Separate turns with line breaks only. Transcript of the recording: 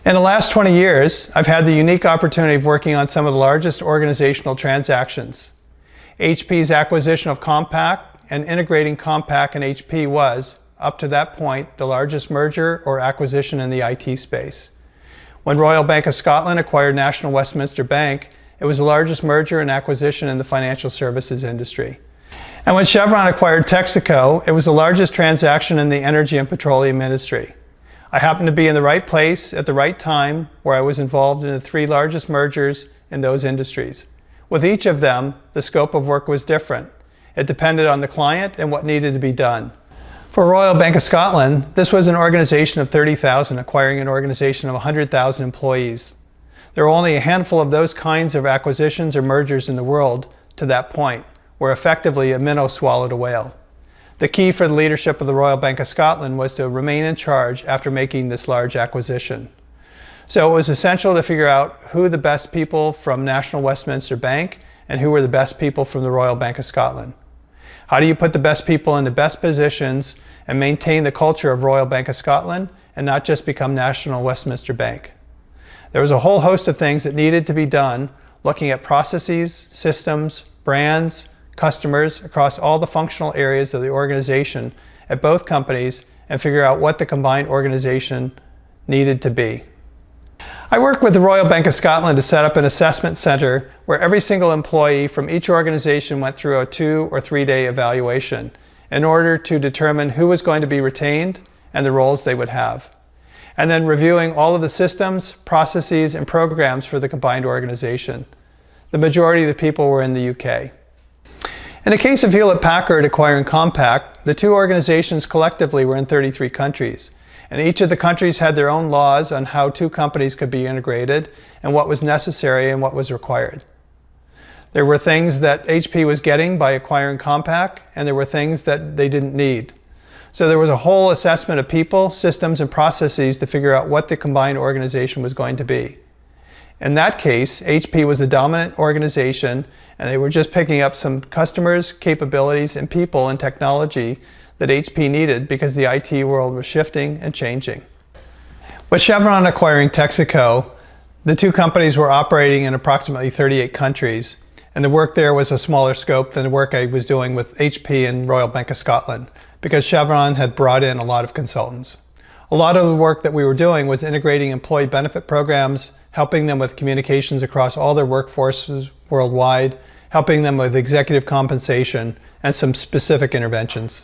In the last 20 years, I've had the unique opportunity of working on some of the largest organizational transactions. HP's acquisition of Compaq and integrating Compaq and HP was, up to that point, the largest merger or acquisition in the IT space. When Royal Bank of Scotland acquired National Westminster Bank, it was the largest merger and acquisition in the financial services industry. And when Chevron acquired Texaco, it was the largest transaction in the energy and petroleum industry. I happened to be in the right place at the right time, where I was involved in the three largest mergers in those industries. With each of them, the scope of work was different. It depended on the client and what needed to be done. For Royal Bank of Scotland, this was an organization of 30,000 acquiring an organization of 100,000 employees. There were only a handful of those kinds of acquisitions or mergers in the world to that point, where effectively a minnow swallowed a whale. The key for the leadership of the Royal Bank of Scotland was to remain in charge after making this large acquisition. So it was essential to figure out who the best people from National Westminster Bank and who were the best people from the Royal Bank of Scotland. How do you put the best people in the best positions and maintain the culture of Royal Bank of Scotland and not just become National Westminster Bank? There was a whole host of things that needed to be done, looking at processes, systems, brands, customers across all the functional areas of the organization at both companies and figure out what the combined organization needed to be. I worked with the Royal Bank of Scotland to set up an assessment center where every single employee from each organization went through a 2 or 3 day evaluation in order to determine who was going to be retained and the roles they would have. And then reviewing all of the systems, processes, and programs for the combined organization. The majority of the people were in the UK. In the case of Hewlett-Packard acquiring Compaq, the two organizations collectively were in 33 countries. And each of the countries had their own laws on how two companies could be integrated and what was necessary and what was required. There were things that HP was getting by acquiring Compaq, and there were things that they didn't need. So there was a whole assessment of people, systems, and processes to figure out what the combined organization was going to be. In that case, HP was the dominant organization, and they were just picking up some customers, capabilities, and people and technology that HP needed because the IT world was shifting and changing. With Chevron acquiring Texaco, the two companies were operating in approximately 38 countries, and the work there was a smaller scope than the work I was doing with HP and Royal Bank of Scotland, because Chevron had brought in a lot of consultants. A lot of the work that we were doing was integrating employee benefit programs, helping them with communications across all their workforces worldwide, helping them with executive compensation, and some specific interventions.